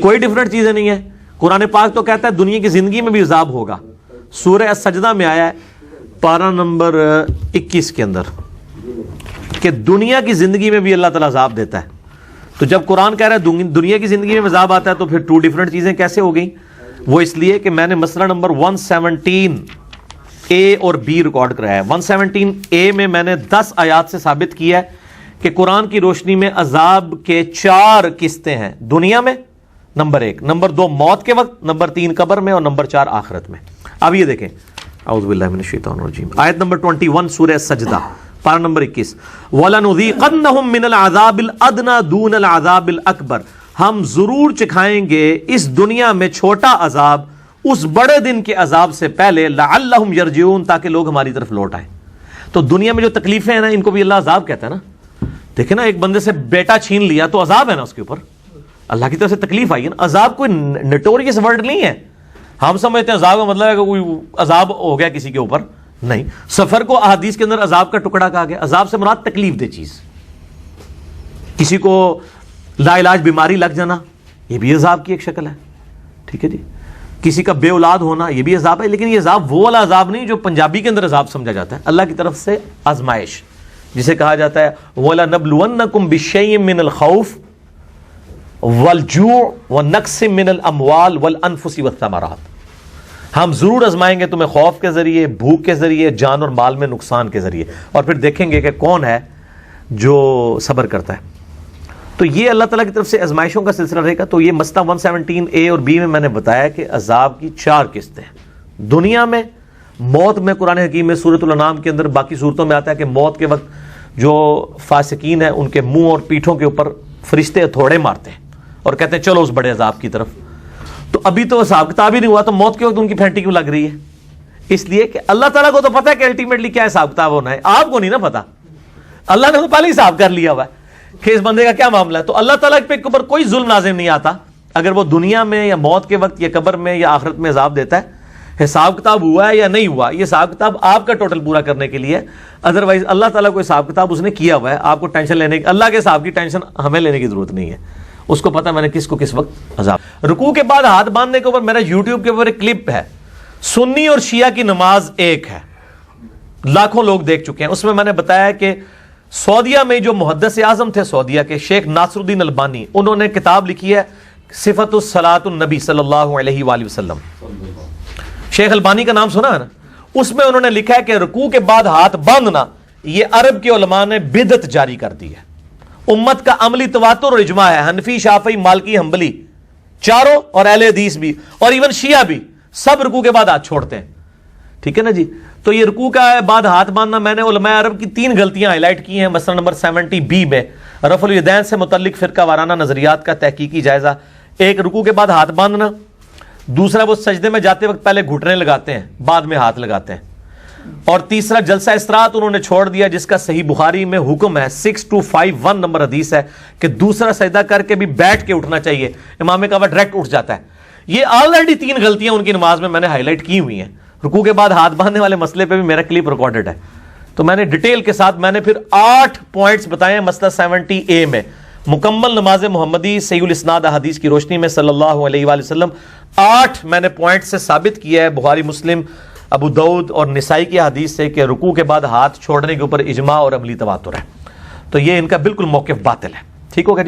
کوئی ڈفرنٹ چیزیں نہیں ہے. قرآن پاک تو کہتا ہے دنیا کی زندگی میں بھی عذاب ہوگا. سورہ سجدہ میں آیا ہے پارہ نمبر 21 کے اندر کہ دنیا کی زندگی میں بھی اللہ تعالیٰ عذاب دیتا ہے. تو جب قرآن کہہ رہا ہے دنیا کی زندگی میں عذاب آتا ہے تو پھر 2 ڈفرنٹ چیزیں کیسے ہو گئیں؟ وہ اس لیے کہ میں نے مسئلہ نمبر 117 اے اور بی ریکارڈ کرایا ہے. 117 اے میں میں نے 10 آیات سے ثابت کیا ہے کہ قرآن کی روشنی میں عذاب کے 4 قسطیں ہیں دنیا میں، نمبر 1، نمبر 2 موت کے وقت، نمبر 3 قبر میں، اور نمبر 4 آخرت میں. اب یہ دیکھیں اعوذ باللہ من الشیطان الرجیم، آیت نمبر 21 سورہ سجدہ پارہ نمبر 21، وَلَنُذِيقَنَّهُم مِّنَ الْعَذَابِ الْأَدْنَىٰ دُونَ الْعَذَابِ الْأَكْبَرِ، ہم ضرور چکھائیں گے اس دنیا میں چھوٹا عذاب اس بڑے دن کے عذاب سے پہلے، لَعَلَّهُمْ يَرْجِعُونَ، تاکہ لوگ ہماری طرف لوٹ آئیں. تو دنیا میں جو تکلیفیں ہیں نا ان کو بھی اللہ عذاب کہتا ہے نا. دیکھیں نا، ایک بندے سے بیٹا چھین لیا تو عذاب ہے نا اس کے اوپر، اللہ کی طرف سے تکلیف آئی ہے نا. عذاب کوئی نٹوریس ورڈ نہیں ہے. ہم سمجھتے ہیں عذاب کا مطلب ہے کہ کوئی عذاب ہو گیا کسی کے اوپر، نہیں. سفر کو احادیث کے اندر عذاب کا ٹکڑا کہا گیا. عذاب سے مراد تکلیف دہ چیز. کسی کو لا علاج بیماری لگ جانا یہ بھی عذاب کی ایک شکل ہے، ٹھیک ہے جی. کسی کا بے اولاد ہونا یہ بھی عذاب ہے، لیکن یہ عذاب وہ والا عذاب نہیں جو پنجابی کے اندر عذاب سمجھا جاتا ہے. اللہ کی طرف سے آزمائش جسے کہا جاتا ہے وَلَنَبْلُوَنَّكُمْ بِشَيْءٍ مِّنَ الْخَوْفِ وَالْجُوعِ وَنَقْصٍ مِّنَ الْأَمْوَالِ وَالْأَنفُسِ وَالثَّمَرَاتِ، ہم ضرور آزمائیں گے تمہیں خوف کے ذریعے، بھوک کے ذریعے، جان اور مال میں نقصان کے ذریعے، اور پھر دیکھیں گے کہ کون ہے جو صبر کرتا ہے. تو یہ اللہ تعالیٰ کی طرف سے آزمائشوں کا سلسلہ رہے گا. تو یہ مسئلہ 117 اے اور بی میں میں نے بتایا کہ عذاب کی 4 قسطیں ہیں دنیا میں. موت میں قرآن حکیم میں سورۃ الانعام کے اندر، باقی صورتوں میں آتا ہے کہ موت کے وقت جو فاسقین ہیں ان کے منہ اور پیٹھوں کے اوپر فرشتے ہتھوڑے مارتے ہیں اور کہتے ہیں چلو اس بڑے عذاب کی طرف. تو ابھی تو حساب کتاب ہی نہیں ہوا تو موت کے وقت ان کی پھینٹی کیوں لگ رہی ہے؟ اس لیے کہ اللہ تعالیٰ کو تو پتا ہے کہ الٹیمیٹلی کیا حساب کتاب ہونا ہے، آپ کو نہیں نا پتا. اللہ نے تو پہلے حساب کر لیا ہوا ہے کہ اس بندے کا کیا معاملہ ہے. تو اللہ تعالیٰ پہ اوپر کوئی ظلم نازل نہیں آتا اگر وہ دنیا میں یا موت کے وقت یا قبر میں یا آخرت میں عذاب دیتا ہے. حساب کتاب ہوا ہے یا نہیں ہوا، یہ حساب کتاب آپ کا ٹوٹل پورا کرنے کے لیے. ادروائز اللہ تعالیٰ کو حساب کتاب اس نے کیا ہوا ہے، آپ کو ٹینشن لینے کی، اللہ کے حساب کی ٹینشن ہمیں لینے کی ضرورت نہیں ہے. اس کو پتا میں نے کس کو کس وقت عذاب. رکوع کے بعد ہاتھ باندھنے کے اوپر میرا یوٹیوب کے اوپر ایک کلپ ہے، سنی اور شیعہ کی نماز ایک ہے، لاکھوں لوگ دیکھ چکے ہیں. اس میں نے بتایا کہ سعودیہ میں جو محدث اعظم تھے سعودیہ کے، شیخ ناصر الدین البانی، انہوں نے کتاب لکھی ہے صفت الصلاۃ النبی صلی اللہ علیہ وآلہ وسلم. شیخ البانی کا نام سنا ہے نا؟ اس میں انہوں نے لکھا ہے کہ رکوع کے بعد ہاتھ باندھنا یہ عرب کے علماء نے بدعت جاری کر دی ہے. امت کا عملی تواتر اور اجماع ہے، حنفی، شافعی، مالکی، حنبلی چاروں، اور اہل حدیث بھی، اور ایون شیعہ بھی، سب رکوع کے بعد ہاتھ چھوڑتے ہیں. ٹھیک ہے نا جی. تو یہ رکوع کا بعد ہاتھ باندھنا، میں نے علماء عرب کی 3 غلطیاں ہائی لائٹ کی ہیں. مسئلہ نمبر 70 بی میں رفع الیدین سے متعلق فرقہ وارانہ نظریات کا تحقیقی جائزہ. ایک، رکوع کے بعد ہاتھ باندھنا. دوسرا، وہ سجدے میں جاتے وقت پہلے گھٹنے لگاتے ہیں بعد میں ہاتھ لگاتے ہیں. اور تیسرا، جلسہ استراحت انہوں نے چھوڑ دیا جس کا صحیح بخاری میں حکم ہے، 6251 نمبر حدیث ہے کہ دوسرا سجدہ کر کے بھی بیٹھ کے اٹھنا چاہیے. امام کعبہ ڈائریکٹ اٹھ جاتا ہے. یہ آلریڈی 3 غلطیاں ان کی نماز میں نے ہائی لائٹ کی ہوئی ہیں. رکوع کے بعد ہاتھ باندھنے والے مسئلے پہ بھی میرا کلپ ریکارڈڈ ہے. تو میں نے ڈیٹیل کے ساتھ میں نے پھر 8 پوائنٹس بتائے ہیں مسئلہ 70 اے میں. مکمل نماز محمدی صحیح الاسناد احادیث کی روشنی میں صلی اللہ علیہ وآلہ وسلم 8 میں نے پوائنٹ سے ثابت کیا ہے بخاری، مسلم، ابو داؤد اور نسائی کی حدیث سے کہ رکوع کے بعد ہاتھ چھوڑنے کے اوپر اجماع اور عملی تواتر ہے. تو یہ ان کا بالکل موقف باطل ہے. ٹھیک ہوگا جی.